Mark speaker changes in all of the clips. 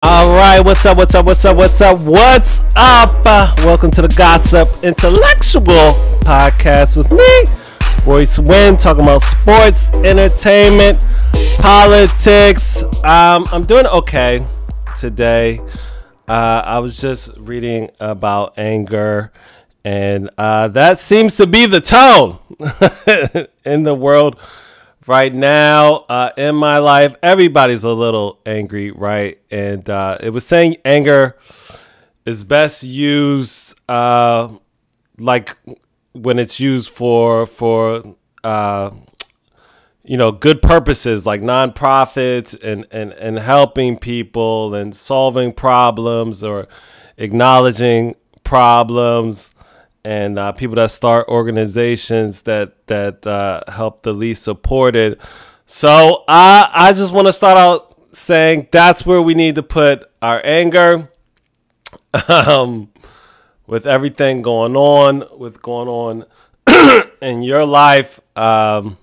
Speaker 1: All right, what's up? Welcome to the Gossip Intellectual Podcast with me, Royce, talking about sports, entertainment, politics. I'm doing okay today. I was just reading about anger, and that seems to be the tone in the world right now. In my life, everybody's a little angry, right? And it was saying anger is best used like when it's used for good purposes, like nonprofits and helping people and solving problems or acknowledging problems, and people that start organizations that help the least supported. So I just want to start out saying that's where we need to put our anger. With everything going on in your life, and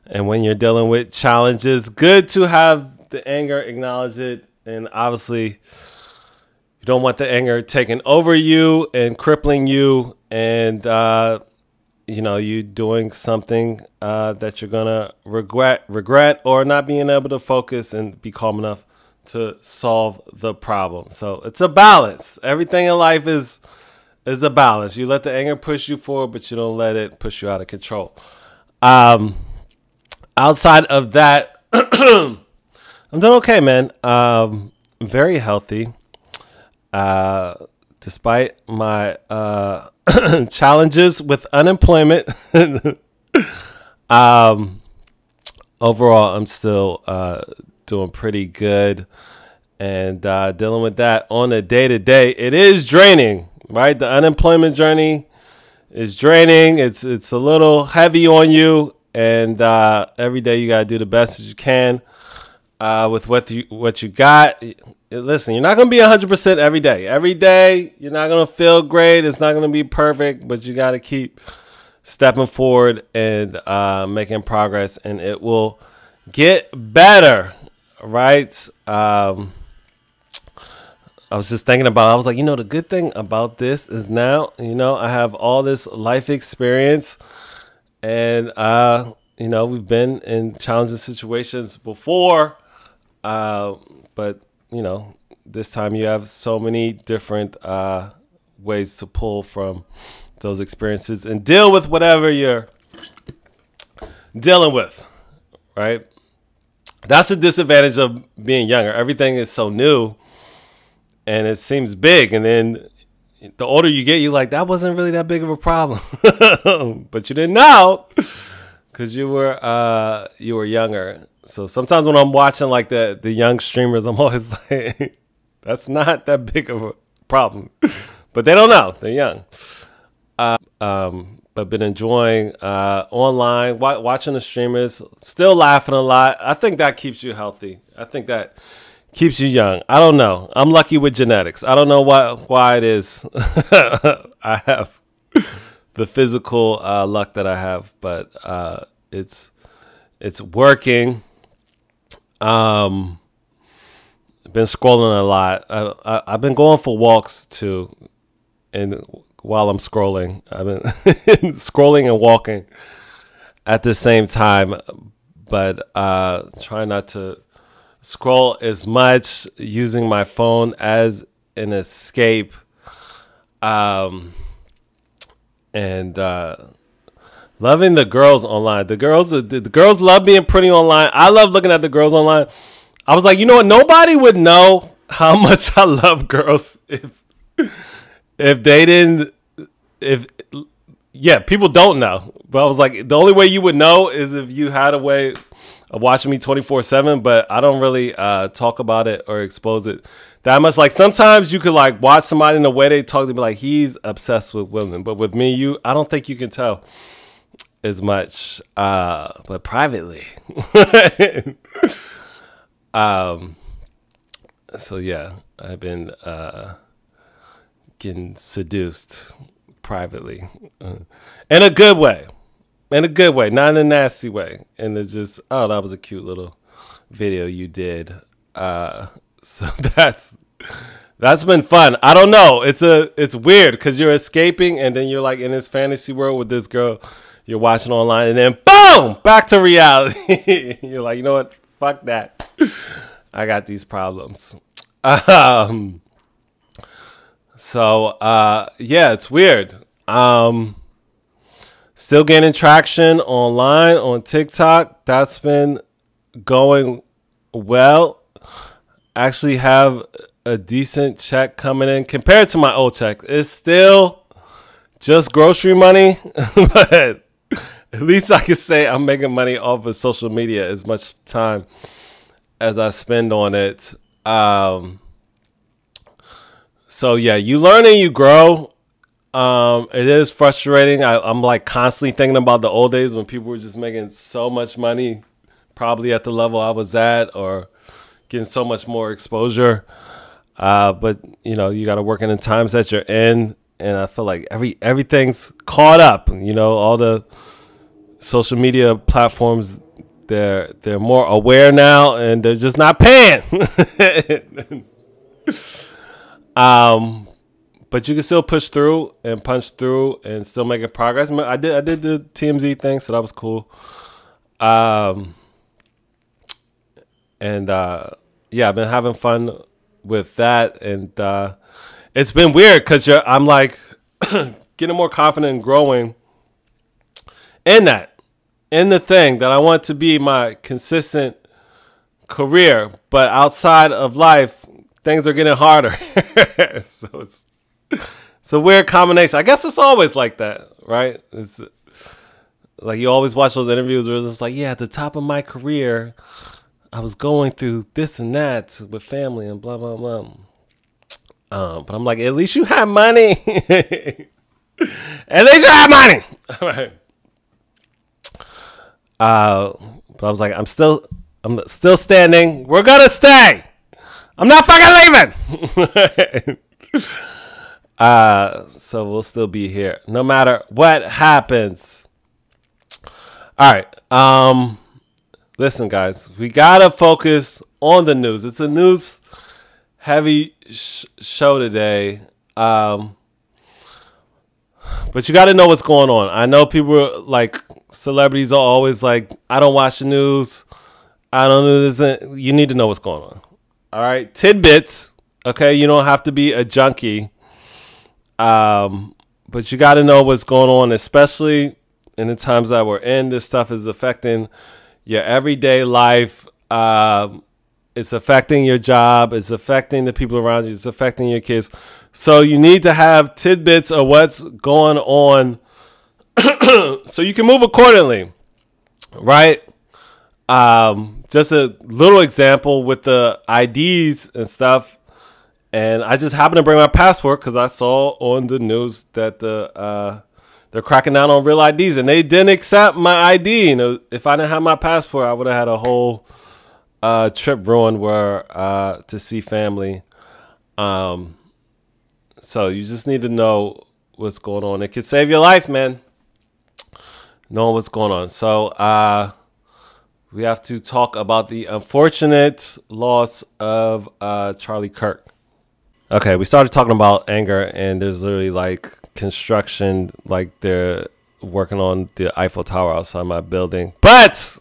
Speaker 1: when you're dealing with challenges, good to have the anger, acknowledge it, and obviously you don't want the anger taking over you and crippling you, and you doing something that you're gonna regret, or not being able to focus and be calm enough to solve the problem. So it's a balance. Everything in life is a balance. You let the anger push you forward, but you don't let it push you out of control. Outside of that, I'm doing okay, man. Very healthy. Despite my challenges with unemployment, overall, I'm still doing pretty good, and dealing with that on a day-to-day. It is draining, right? The unemployment journey is draining. It's a little heavy on you, and every day you gotta do the best as you can with what you got. Listen, you're not gonna be 100% every day. Every day you're not gonna feel great. It's not gonna be perfect, but you gotta keep stepping forward and making progress, and it will get better, right? I was just thinking about, I was like, the good thing about this is now, I have all this life experience, and we've been in challenging situations before, but this time you have so many different ways to pull from those experiences and deal with whatever you're dealing with, right? That's the disadvantage of being younger. Everything is so new and it seems big, and then the older you get, you're like, that wasn't really that big of a problem. But you didn't know because you were younger. So sometimes when I'm watching like the young streamers, I'm always like, that's not that big of a problem. But they don't know. They're young. But been enjoying online, watching the streamers, still laughing a lot. I think that keeps you healthy. I think that keeps you young. I don't know. I'm lucky with genetics. I don't know why it is. I have the physical luck that I have, but it's working. Been scrolling a lot. I've been going for walks too, and while I'm scrolling, I've been scrolling and walking at the same time, but try not to scroll as much, using my phone as an escape, and loving the girls online. The girls love being pretty online. I love looking at the girls online. I was like, you know what? Nobody would know how much I love girls if they didn't. People don't know. But I was like, the only way you would know is if you had a way of watching me 24/7. But I don't really talk about it or expose it that much. Like sometimes you could like watch somebody in the way they talk to be like, he's obsessed with women. But with me, I don't think you can tell as much, but privately. So yeah, I've been getting seduced privately, in a good way, not in a nasty way. And it's just, oh, that was a cute little video you did. So that's been fun. I don't know. It's weird because you're escaping and then you're like in this fantasy world with this girl you're watching online, and then boom, back to reality. You're like, you know what? Fuck that. I got these problems. So yeah, it's weird. Still gaining traction online on TikTok. That's been going well. Actually have a decent check coming in compared to my old check. It's still just grocery money, but at least I can say I'm making money off of social media as much time as I spend on it. So yeah, you learn and you grow. It is frustrating. I'm like constantly thinking about the old days when people were just making so much money, probably at the level I was at, or getting so much more exposure. But you know, you got to work in the times that you're in, and I feel like everything's caught up. You know, all the social media platforms, they're more aware now, and they're just not paying. But you can still push through and punch through and still make progress. I did the TMZ thing, so that was cool. Yeah, I've been having fun with that, and it's been weird because I'm like getting more confident and growing in the thing that I want to be my consistent career, but outside of life, things are getting harder. So it's a weird combination. I guess it's always like that, right? It's like you always watch those interviews where it's just like, yeah, at the top of my career, I was going through this and that with family and blah, blah, blah. But I'm like, at least you have money. At least you have money. All right. But I was like, I'm still standing. We're going to stay. I'm not fucking leaving. So we'll still be here no matter what happens. All right. Listen, guys, we gotta focus on the news. It's a news heavy show today. But you got to know what's going on. I know people are like, celebrities are always like, I don't watch the news. I don't know this. You need to know what's going on. All right. Tidbits. Okay. You don't have to be a junkie. But you got to know what's going on, especially in the times that we're in. This stuff is affecting your everyday life. It's affecting your job. It's affecting the people around you. It's affecting your kids. So you need to have tidbits of what's going on so you can move accordingly, right? Just a little example with the IDs and stuff. And I just happened to bring my passport because I saw on the news that they're cracking down on real IDs, and they didn't accept my ID. You know, if I didn't have my passport, I would have had a whole trip ruined where to see family. So you just need to know what's going on. It could save your life, man. Knowing what's going on. So we have to talk about the unfortunate loss of Charlie Kirk. Okay, we started talking about anger, and there's literally like construction, like they're working on the Eiffel Tower outside my building. But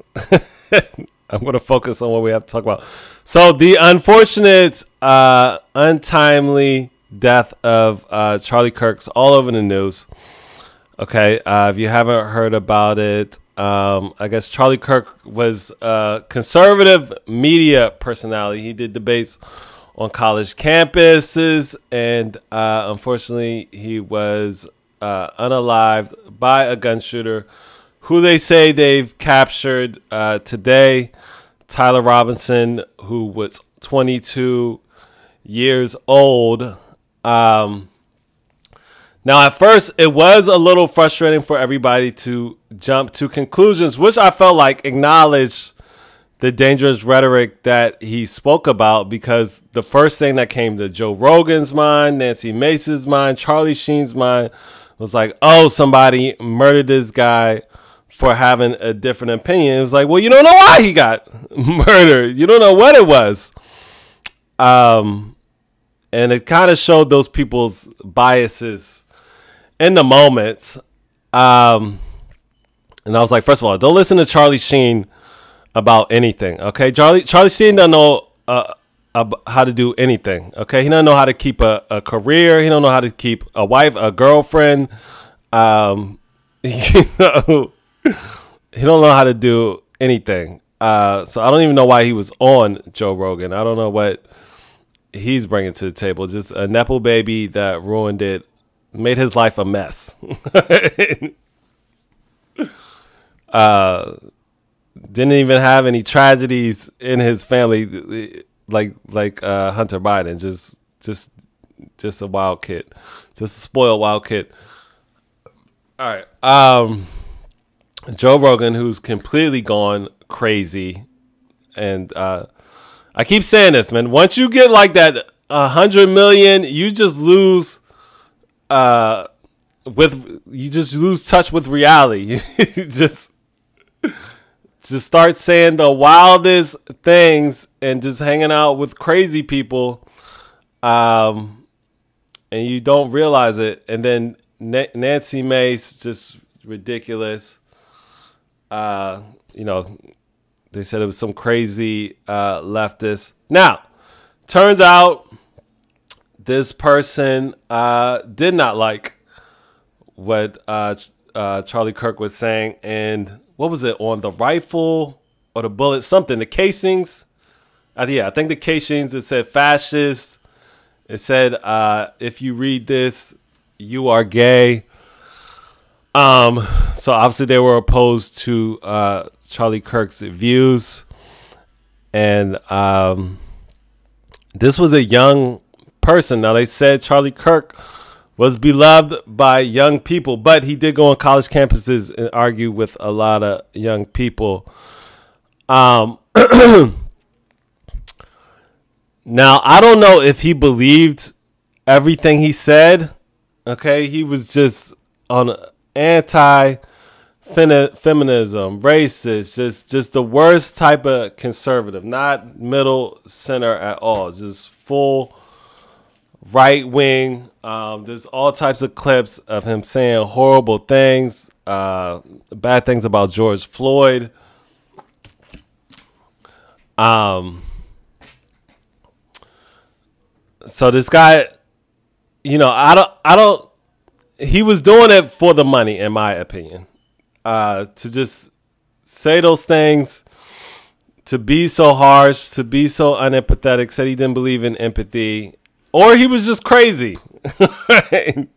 Speaker 1: I'm going to focus on what we have to talk about. So the unfortunate, untimely death of Charlie Kirk's all over the news. Okay, if you haven't heard about it, I guess Charlie Kirk was a conservative media personality. He did debates on college campuses, and unfortunately, he was unalived by a gun shooter who they say they've captured today. Tyler Robinson, who was 22 years old. Now, at first, it was a little frustrating for everybody to jump to conclusions, which I felt like acknowledged the dangerous rhetoric that he spoke about, because the first thing that came to Joe Rogan's mind, Nancy Mace's mind, Charlie Sheen's mind was like, oh, somebody murdered this guy for having a different opinion. It was like, well, you don't know why he got murdered. You don't know what it was. And it kind of showed those people's biases in the moment. And I was like, first of all, don't listen to Charlie Sheen about anything. Okay, Charlie Sheen doesn't know how to do anything. Okay, he doesn't know how to keep a career. He don't know how to keep a wife, a girlfriend. He don't know how to do anything. So I don't even know why he was on Joe Rogan. I don't know what he's bringing to the table. Just a Nepo baby that ruined it, made his life a mess. Didn't even have any tragedies in his family, like Hunter Biden. Just a wild kid, just a spoiled wild kid. All right, Joe Rogan, who's completely gone crazy, and I keep saying this, man. Once you get like that 100 million, you just lose touch with reality. You just start saying the wildest things and just hanging out with crazy people, and you don't realize it. And then Nancy Mace, just ridiculous. You know, they said it was some crazy leftist. Now, turns out this person did not like what Charlie Kirk was saying. And what was it, on the rifle or the bullet? Something, the casings. Yeah, I think the casings, it said fascist. It said, if you read this, you are gay. So obviously they were opposed to Charlie Kirk's views, and this was a young person. Now, they said Charlie Kirk was beloved by young people, but he did go on college campuses and argue with a lot of young people. Now, I don't know if he believed everything he said. Okay, he was just on anti-feminism, racist, just the worst type of conservative, not middle center at all, just full right wing. There's all types of clips of him saying horrible things, bad things about George Floyd. So this guy, you know, I don't. He was doing it for the money, in my opinion. To just say those things, to be so harsh, to be so unempathetic, said he didn't believe in empathy, or he was just crazy.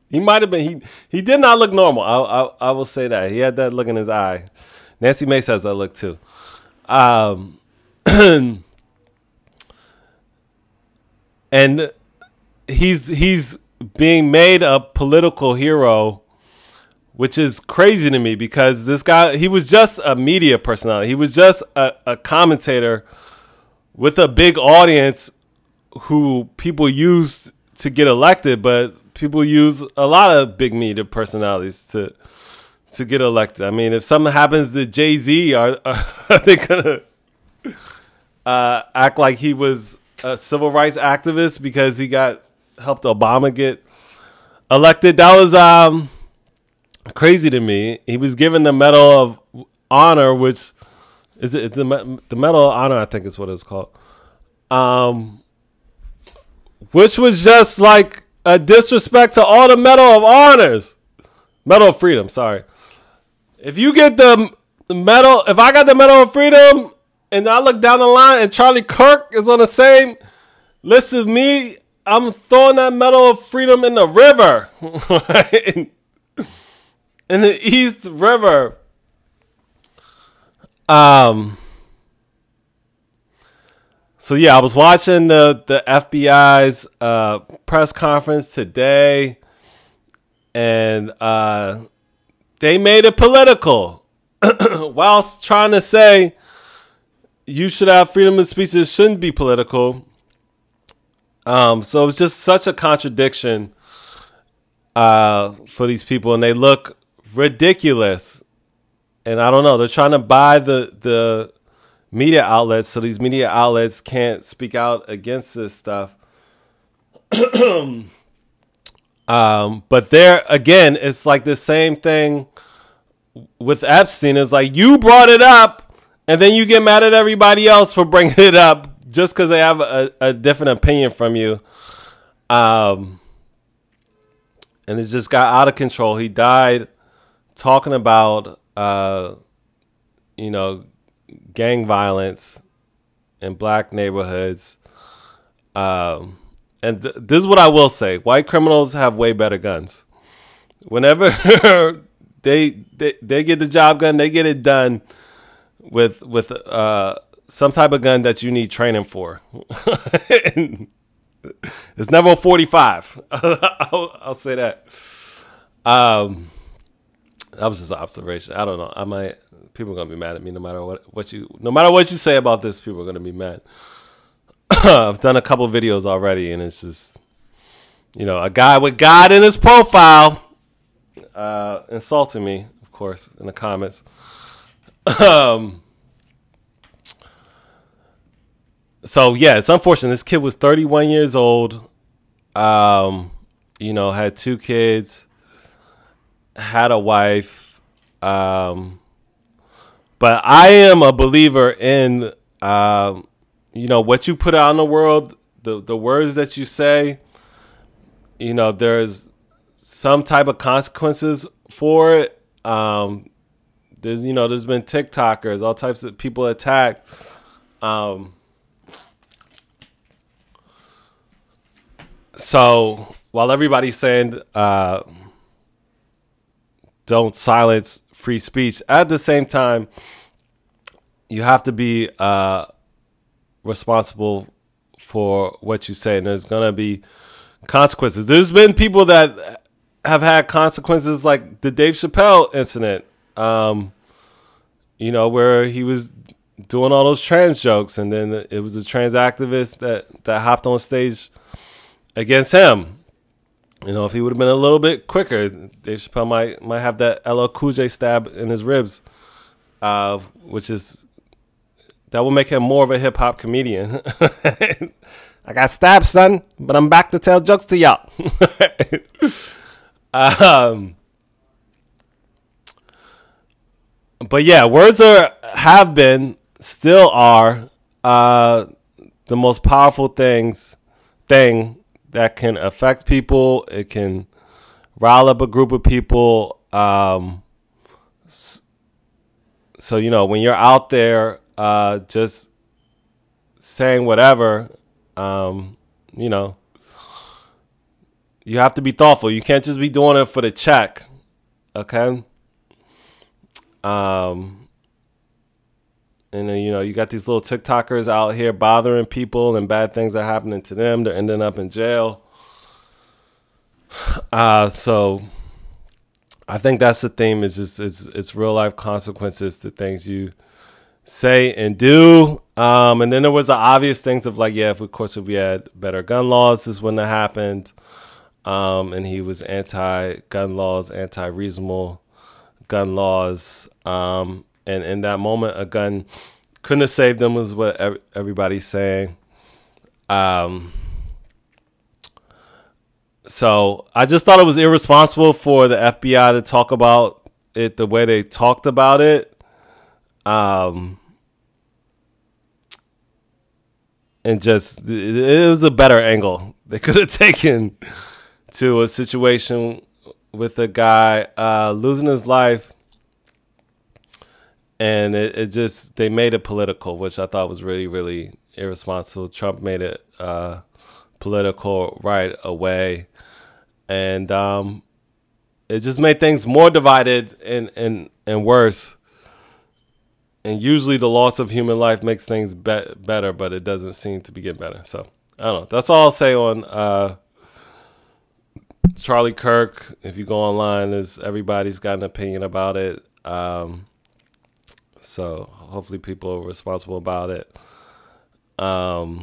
Speaker 1: He might have been. He did not look normal. I will say that. He had that look in his eye. Nancy Mace has that look too. And he's being made a political hero, which is crazy to me, because this guy, he was just a media personality. He was just a commentator with a big audience who people used to get elected, but people use a lot of big media personalities to get elected. I mean, if something happens to Jay-Z, are they gonna act like he was a civil rights activist because he helped Obama get elected? That was crazy to me. He was given the Medal of Honor, which is the Medal of Honor, I think is what it's called, which was just like a disrespect to all the Medal of Honors, Medal of Freedom. Sorry, if you get the medal, if I got the Medal of Freedom, and I look down the line and Charlie Kirk is on the same list as me, I'm throwing that Medal of Freedom in the river. In the East River. So yeah, I was watching the FBI's press conference today, and they made it political whilst trying to say you should have freedom of speech. It shouldn't be political. So it's just such a contradiction for these people, and they look ridiculous. And I don't know, they're trying to buy the media outlets, so these media outlets can't speak out against this stuff. But there again, it's like the same thing with Epstein. It's like you brought it up, and then you get mad at everybody else for bringing it up just because they have a different opinion from you. And it just got out of control. He died talking about, gang violence in black neighborhoods. And this is what I will say. White criminals have way better guns. Whenever they get the job done, they get it done with some type of gun that you need training for. It's never a 45. I'll say that. That was just an observation. I don't know. People are gonna be mad at me no matter what you say about this. People are gonna be mad. I've done a couple videos already, and it's just, a guy with God in his profile insulting me, of course, in the comments. So yeah, it's unfortunate. This kid was 31 years old. Had 2 kids, had a wife. But I am a believer in, what you put out in the world, the words that you say, there's some type of consequences for it. There's been TikTokers, all types of people attacked. So while everybody's saying don't silence free speech, at the same time, you have to be responsible for what you say, and there's gonna be consequences. There's been people that have had consequences, like the Dave Chappelle incident, where he was doing all those trans jokes, and then it was a trans activist that hopped on stage against him. If he would have been a little bit quicker, Dave Chappelle might have that LL Cool J stab in his ribs, that will make him more of a hip hop comedian. I got stabbed, son, but I'm back to tell jokes to y'all. But yeah, words have been, still are, the most powerful thing that can affect people. It can rile up a group of people. So when you're out there, just saying whatever, you have to be thoughtful. You can't just be doing it for the check. Okay. And then, you got these little TikTokers out here bothering people, and bad things are happening to them. They're ending up in jail. So I think that's the theme, is just, it's real life consequences to things you say and do. And then there was the obvious things of like, yeah, if we had better gun laws, this wouldn't have happened. And he was anti-gun laws, anti-reasonable gun laws. And in that moment, a gun couldn't have saved them, was what everybody's saying. So I just thought it was irresponsible for the FBI to talk about it the way they talked about it. And just, it was a better angle they could have taken to a situation with a guy losing his life. And it just, they made it political, which I thought was really, really irresponsible. Trump made it political right away. And it just made things more divided and worse. And usually the loss of human life makes things better, but it doesn't seem to be getting better. So, I don't know. That's all I'll say on Charlie Kirk. If you go online, everybody's got an opinion about it. So hopefully people are responsible about it. But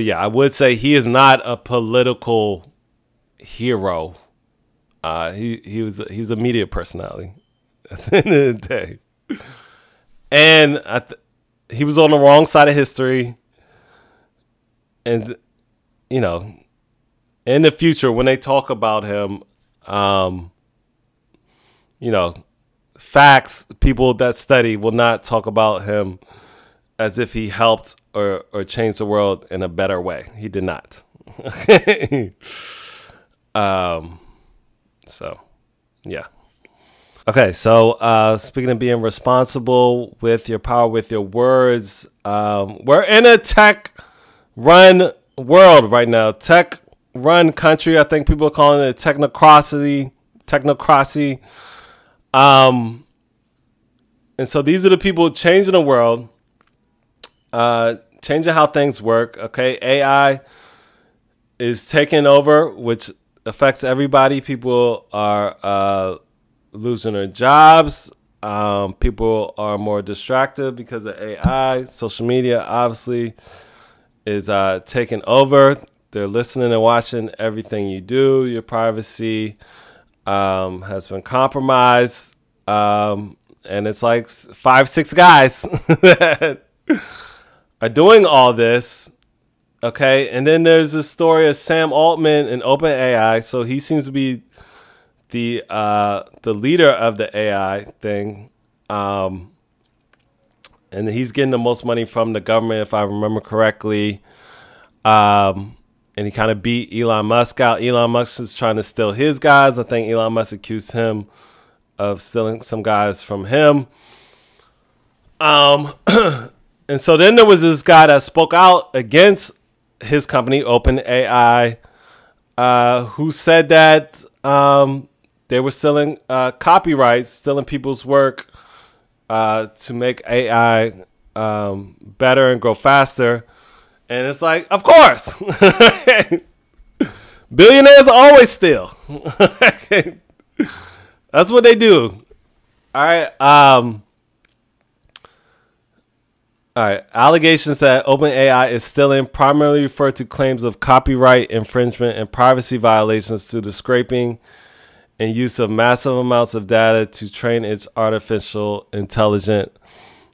Speaker 1: yeah, I would say he is not a political hero. He was a media personality at the end of the day. And he was on the wrong side of history. And, you know, in the future, when they talk about him, you know, facts, people that study will not talk about him as if he helped or changed the world in a better way. He did not. So, yeah. Okay, so speaking of being responsible with your power, with your words, we're in a tech-run world right now. Tech-run country. I think people are calling it technocracy. And so these are the people changing the world, changing how things work. Okay, AI is taking over, which affects everybody. People are losing their jobs. People are more distracted because of AI. Social media obviously is taking over. They're listening and watching everything you do. Your privacy has been compromised. And it's like 5-6 guys that are doing all this. Okay. And then there's this story of Sam Altman and OpenAI. So he seems to be the leader of the AI thing. And he's getting the most money from the government, if I remember correctly. And he kind of beat Elon Musk out. Elon Musk is trying to steal his guys. I think Elon Musk accused him of stealing some guys from him. And so then there was this guy that spoke out against his company, OpenAI, who said that they were stealing copyrights, stealing people's work to make AI better and grow faster. And it's like, of course. Billionaires always steal. That's what they do. All right. All right. Allegations that OpenAI is stealing primarily refer to claims of copyright infringement and privacy violations through the scraping and use of massive amounts of data to train its artificial intelligent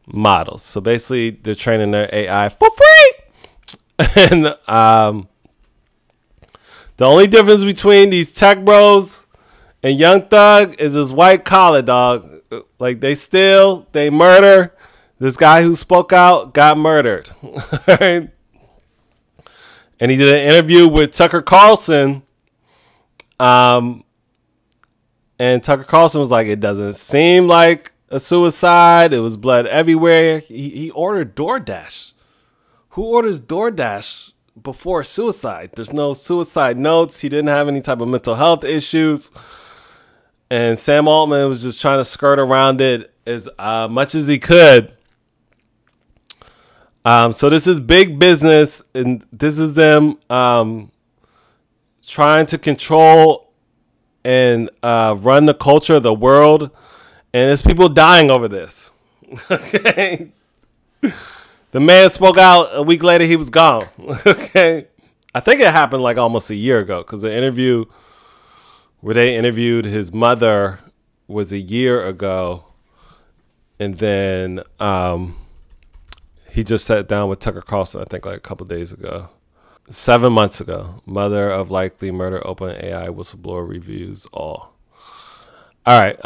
Speaker 1: models. So basically, they're training their AI for free. And the only difference between these tech bros and Young Thug is his white collar, dog. Like, they steal, they murder. This guy who spoke out got murdered. Right? And he did an interview with Tucker Carlson. And Tucker Carlson was like, it doesn't seem like a suicide. It was blood everywhere. He ordered DoorDash. Who orders DoorDash before suicide? There's no suicide notes. He didn't have any type of mental health issues. And Sam Altman was just trying to skirt around it as much as he could. So this is big business, and this is them trying to control and run the culture of the world. And there's people dying over this. Okay. The man spoke out. A week later, he was gone. Okay. I think it happened like almost a year ago, because the interview where they interviewed his mother was a year ago. And then he just sat down with Tucker Carlson, I think like a couple of days ago. 7 months ago. Mother of likely murder, OpenAI whistleblower reviews all. All right.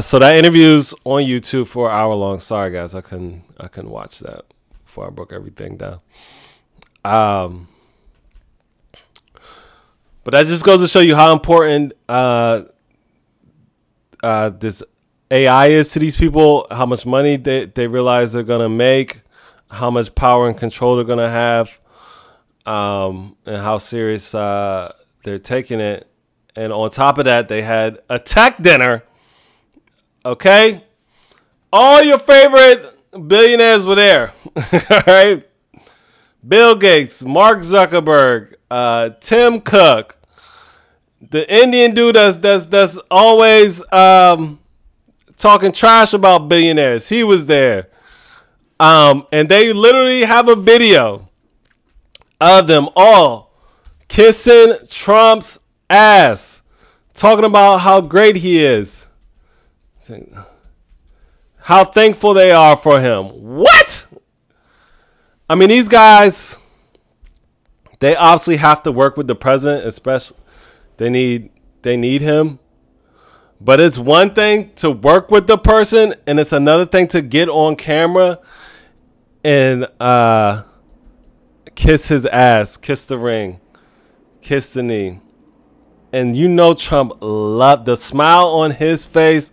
Speaker 1: So that interview's on YouTube for an hour long. Sorry, guys. I couldn't watch that before I broke everything down. But that just goes to show you how important this AI is to these people, how much money they realize they're going to make, how much power and control they're going to have, and how serious they're taking it. And on top of that, they had a tech dinner. Okay? All your favorite billionaires were there. All right? Bill Gates, Mark Zuckerberg, Tim Cook, the Indian dude that's always talking trash about billionaires. He was there. And they literally have a video of them all kissing Trump's ass, talking about how great he is. how thankful they are for him. What? I mean, these guys, they obviously have to work with the president, especially they need him. But it's one thing to work with the person, and it's another thing to get on camera and kiss his ass, kiss the ring, kiss the knee. And you know Trump loved the smile on his face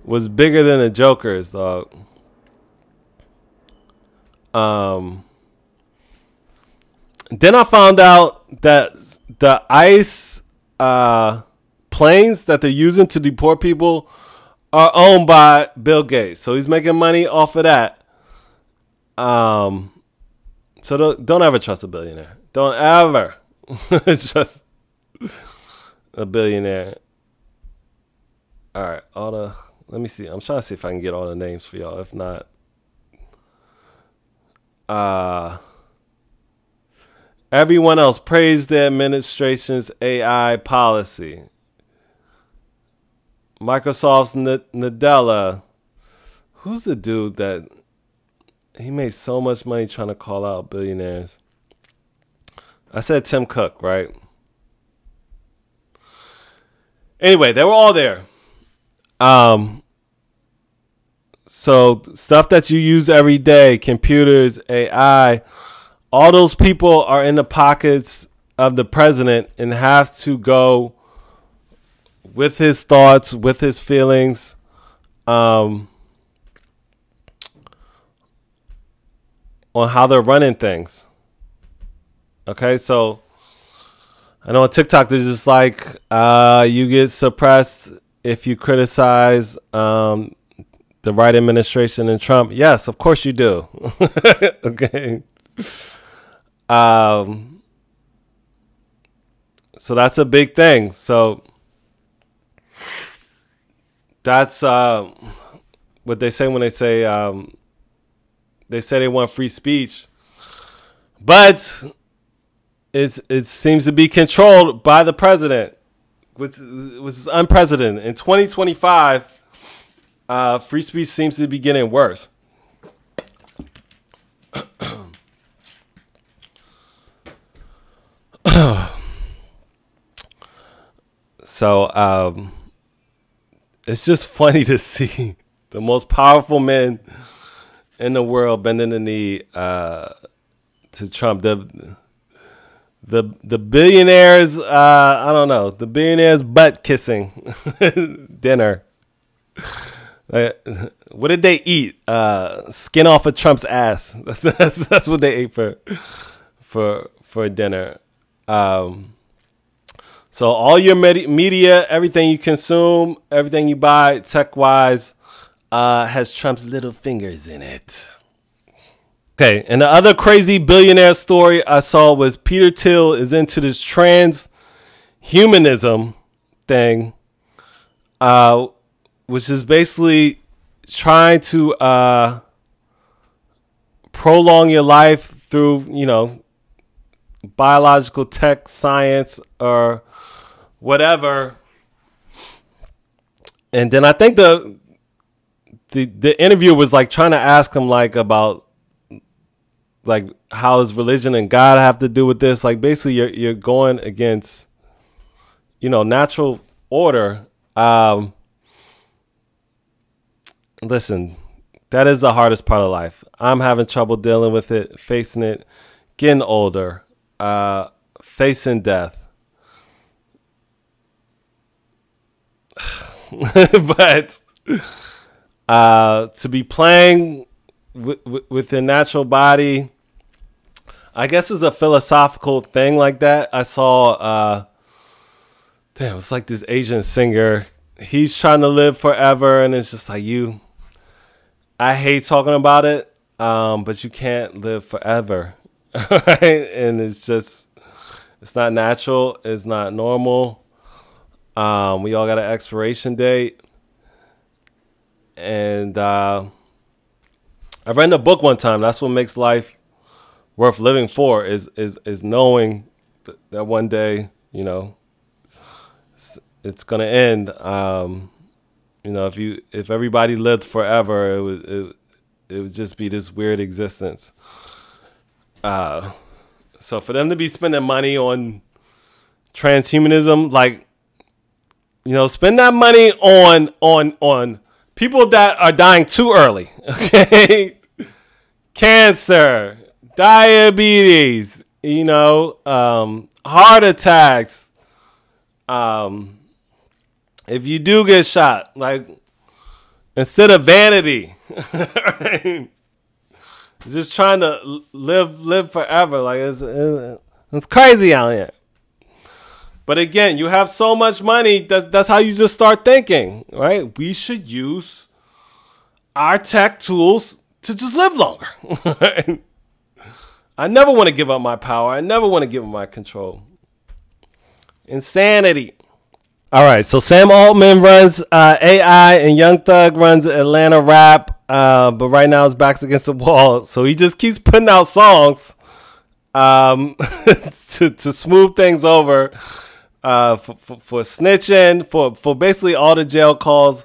Speaker 1: was bigger than the Joker's, dog. Then I found out that the ICE planes that they're using to deport people are owned by Bill Gates. So he's making money off of that. So don't ever trust a billionaire. Don't ever trust a billionaire. All right, let me see. I'm trying to see if I can get all the names for y'all. If not, everyone else praised the administration's AI policy. Microsoft's Nadella. Who's the dude that he made so much money trying to call out billionaires? I said Tim Cook, right? Anyway, they were all there. So stuff that you use every day, computers, AI, all those people are in the pockets of the president and have to go with his thoughts, with his feelings, on how they're running things. Okay, so I know on TikTok they're just like, you get suppressed if you criticize the right administration and Trump. Yes, of course you do. Okay. So that's a big thing. So that's what they say when they say they want free speech, but it seems to be controlled by the president, which was unprecedented. In 2025, free speech seems to be getting worse. So it's just funny to see the most powerful men in the world bending the knee to Trump. The billionaires, I don't know, the billionaires butt kissing dinner. What did they eat? Skin off of Trump's ass. That's what they ate for dinner. So all your media, everything you consume, everything you buy, tech-wise, has Trump's little fingers in it. Okay, and the other crazy billionaire story I saw was Peter Thiel is into this transhumanism thing, which is basically trying to prolong your life through, biological tech, science, or whatever. And then I think the interview was like trying to ask him like about like how does religion and God have to do with this? Like basically you're going against natural order. Listen, that is the hardest part of life. I'm having trouble dealing with it, facing it, getting older, facing death. But to be playing with your natural body, I guess is a philosophical thing like that. I saw, it's like this Asian singer. He's trying to live forever, and it's just like I hate talking about it, but you can't live forever, right? And it's not natural. It's not normal. We all got an expiration date. And I read in a book one time, that's what makes life worth living for, is knowing that one day, it's going to end. You know, if everybody lived forever, it would just be this weird existence. So for them to be spending money on transhumanism, like, you know, spend that money on people that are dying too early. Okay, cancer, diabetes, you know, heart attacks. If you do get shot, like, instead of vanity, right? Just trying to live forever. Like, it's crazy out here. But again, you have so much money. That's how you just start thinking, right? We should use our tech tools to just live longer. I never want to give up my power. I never want to give up my control. Insanity. All right, so Sam Altman runs AI and Young Thug runs Atlanta Rap, but right now his back's against the wall. So he just keeps putting out songs to smooth things over for snitching, for basically all the jail calls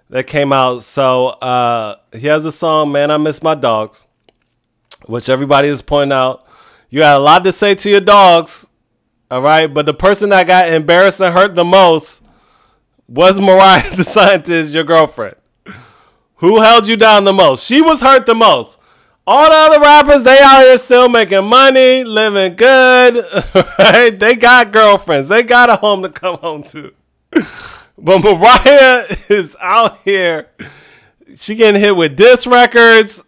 Speaker 1: that came out. So he has a song, Man, I Miss My Dogs, which everybody is pointing out. You had a lot to say to your dogs. All right, but the person that got embarrassed and hurt the most was Mariah the Scientist, your girlfriend. Who held you down the most? She was hurt the most. All the other rappers, they out here still making money, living good, right? They got girlfriends. They got a home to come home to. But Mariah is out here. She getting hit with diss records,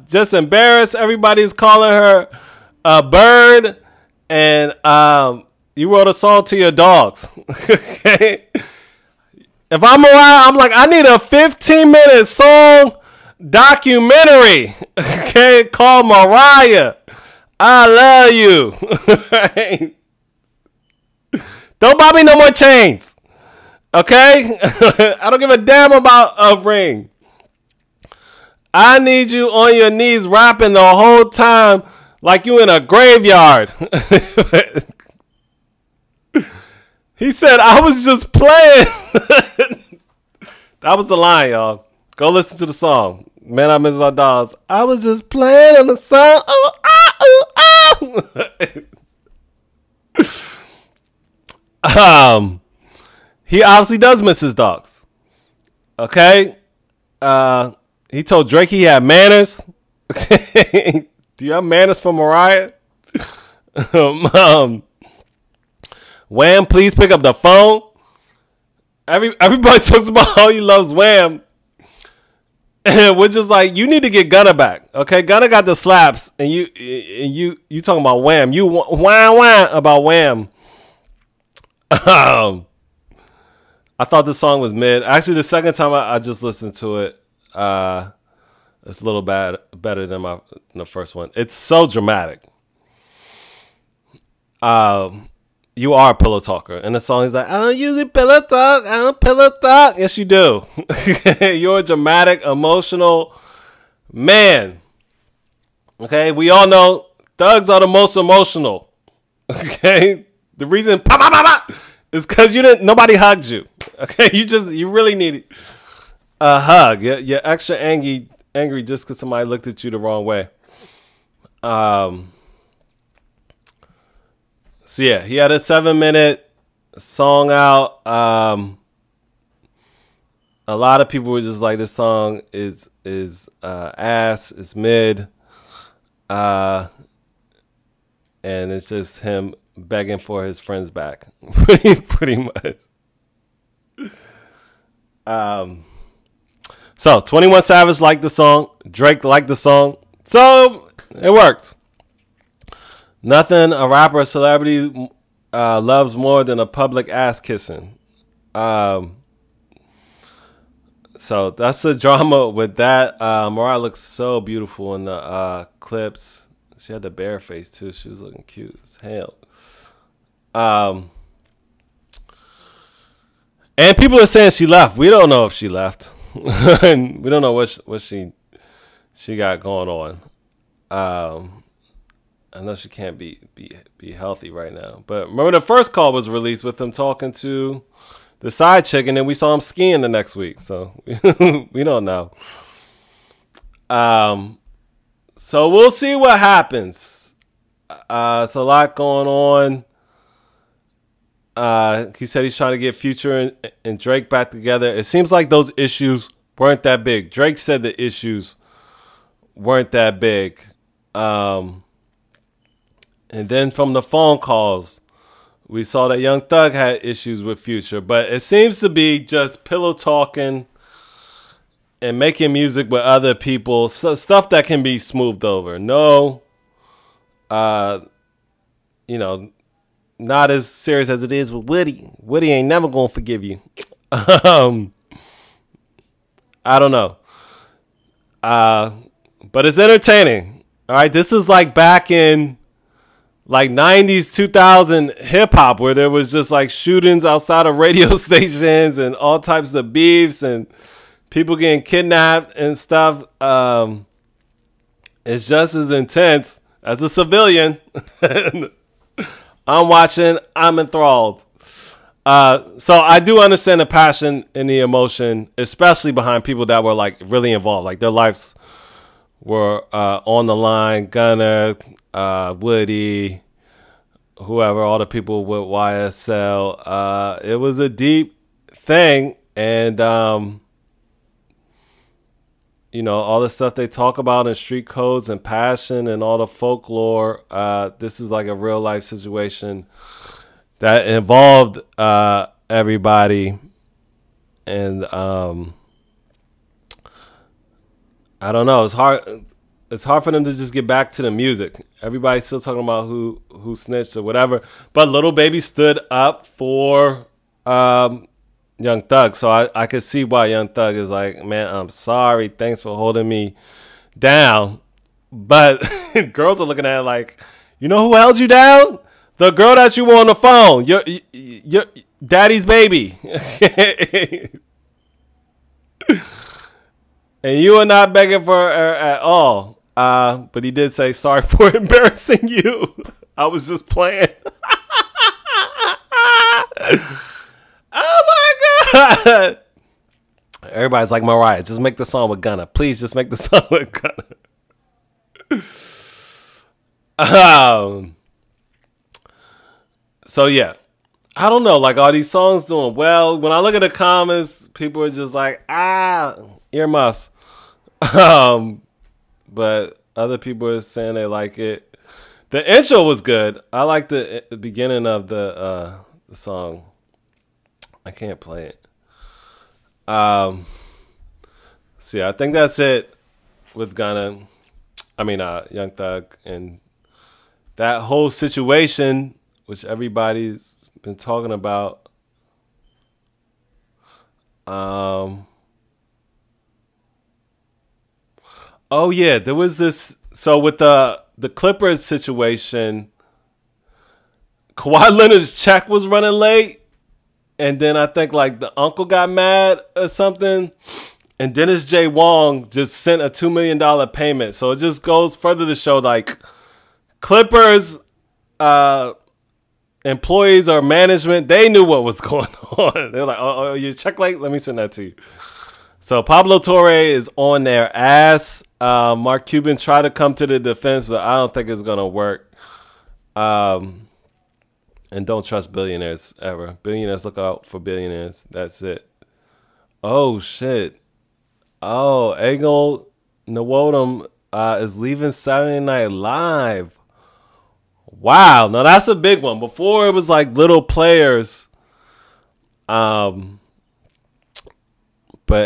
Speaker 1: just embarrassed. Everybody's calling her a bird. And you wrote a song to your dogs. Okay? If I'm Mariah, I'm like, I need a 15-minute song documentary. Okay? Called Mariah, I Love You. Right? Don't buy me no more chains. Okay? I don't give a damn about a ring. I need you on your knees rapping the whole time like you in a graveyard. He said, I was just playing. That was the line, y'all. Go listen to the song. Man, I Miss My Dogs. I was just playing on the song. He obviously does miss his dogs. Okay? He told Drake he had manners. Okay? Do you have manners for Mariah? Wham, please pick up the phone. Everybody talks about how he loves Wham. And we're just like, you need to get Gunna back. Okay, Gunna got the slaps, and you talking about Wham. You wham about Wham. I thought the song was mid. Actually, the second time I just listened to it, it's a little better than the first one. It's so dramatic. You are a pillow talker. And the song is like, I don't usually pillow talk. I don't pillow talk. Yes, you do. You're a dramatic, emotional man. Okay? We all know thugs are the most emotional. Okay? The reason is because nobody hugged you. Okay? You really need a hug. You're extra angry just because somebody looked at you the wrong way. So yeah, he had a 7-minute song out. A lot of people were just like, this song is ass, it's mid, and it's just him begging for his friends back, pretty much. So 21 Savage liked the song, Drake liked the song, so it works. Nothing a rapper or celebrity loves more than a public ass kissing. So that's the drama with that. Mariah looks so beautiful in the clips. She had the bare face too. She was looking cute as hell. And people are saying she left. We don't know if she left. And we don't know what she got going on. I know she can't be healthy right now. But remember the first call was released with him talking to the side chick, and then we saw him skiing the next week. So we don't know. So we'll see what happens. It's a lot going on. He said he's trying to get Future and Drake back together. It seems like those issues weren't that big. Drake said the issues weren't that big. And then from the phone calls, we saw that Young Thug had issues with Future. But it seems to be just pillow talking and making music with other people. So stuff that can be smoothed over. No, you know, not as serious as it is with Woody. Woody ain't never gonna forgive you. I don't know. But it's entertaining. All right, this is like back in like 90s, 2000 hip hop where there was just like shootings outside of radio stations and all types of beefs and people getting kidnapped and stuff. It's just as intense as a civilian. I'm watching. I'm enthralled. So I do understand the passion and the emotion, especially behind people that were like really involved. Like their lives were on the line. Gunner, Woody, whoever, all the people with YSL. It was a deep thing. And, you know, all the stuff they talk about in street codes and passion and all the folklore. This is like a real life situation that involved everybody. And I don't know. It's hard. It's hard for them to just get back to the music. Everybody's still talking about who snitched or whatever. But Lil Baby stood up for Young Thug. So I could see why Young Thug is like, man, I'm sorry. Thanks for holding me down. But girls are looking at it like, you know who held you down? The girl that you were on the phone. Your daddy's baby. And you are not begging for her at all. But he did say, sorry for embarrassing you. I was just playing. Oh my God. Everybody's like, Mariah, just make the song with Gunna. Please just make the song with Gunna. So yeah. I don't know. Like, are these songs doing well? When I look at the comments, people are just like, earmuffs. But other people are saying they like it. The intro was good. I like the beginning of the song. I can't play it. So yeah, I think that's it with Gunna. I mean, Young Thug and that whole situation, which everybody's been talking about. Oh yeah, there was this. So with the Clippers situation, Kawhi Leonard's check was running late, and then I think like the uncle got mad or something, and Dennis J. Wong just sent a $2 million payment. So it just goes further to show like Clippers employees or management, they knew what was going on. They're like, oh, your check late? Let me send that to you. So Pablo Torre is on their ass. Mark Cuban tried to come to the defense, but I don't think it's going to work. And don't trust billionaires ever. Billionaires, look out for billionaires. That's it. Oh, shit. Oh, Egil Nwodum is leaving Saturday Night Live. Wow. Now, that's a big one. Before, it was like little players. But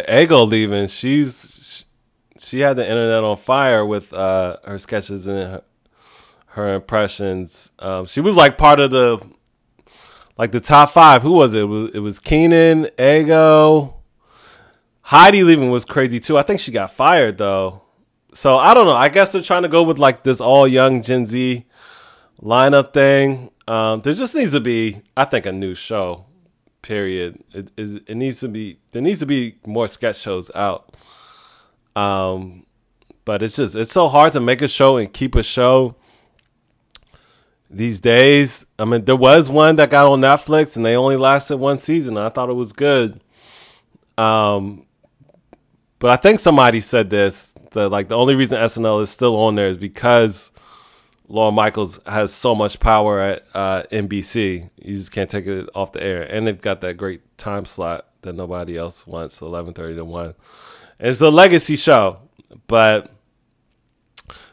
Speaker 1: Egil leaving, she had the internet on fire with her sketches and her impressions. She was like part of the top 5. Who was it? It was Keenan, Egil. Heidi leaving was crazy too. I think she got fired though. So I don't know. I guess they're trying to go with like this all young Gen Z lineup thing. There just needs to be, I think, a new show. Period. It needs to be. There needs to be more sketch shows out. But it's so hard to make a show and keep a show. these days, I mean, there was one that got on Netflix and they only lasted one season. I thought it was good. But I think somebody said this, that like the only reason SNL is still on there is because Lorne Michaels has so much power at NBC. You just can't take it off the air. And they've got that great time slot that nobody else wants, 11:30 to 1. And it's a legacy show, but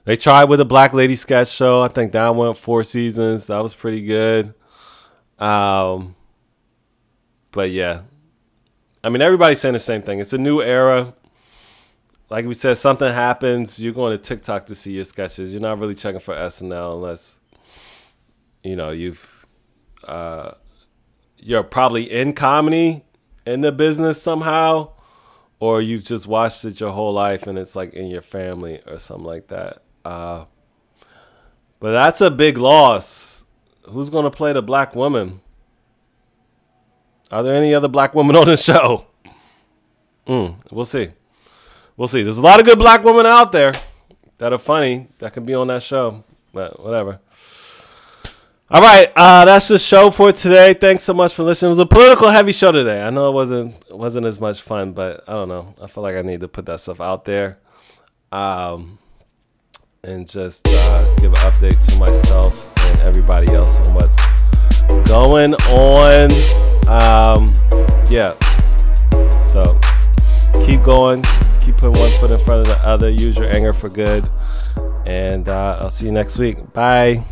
Speaker 1: they tried with a Black Lady sketch show. I think that went 4 seasons. That was pretty good. But yeah, I mean, everybody's saying the same thing. It's a new era. Like we said, something happens, you're going to TikTok to see your sketches. You're not really checking for SNL unless, you know, you're probably in comedy in the business somehow, or you've just watched it your whole life and it's like in your family or something like that. But that's a big loss. Who's going to play the black woman? Are there any other black women on the show? We'll see. We'll see. There's a lot of good black women out there that are funny that can be on that show, but whatever. All right, that's the show for today. Thanks so much for listening. It was a political heavy show today. I know it wasn't as much fun, but I don't know. I feel like I need to put that stuff out there, and just give an update to myself and everybody else on what's going on. Yeah. So keep going. Keep putting one foot in front of the other. Use your anger for good. And I'll see you next week. Bye.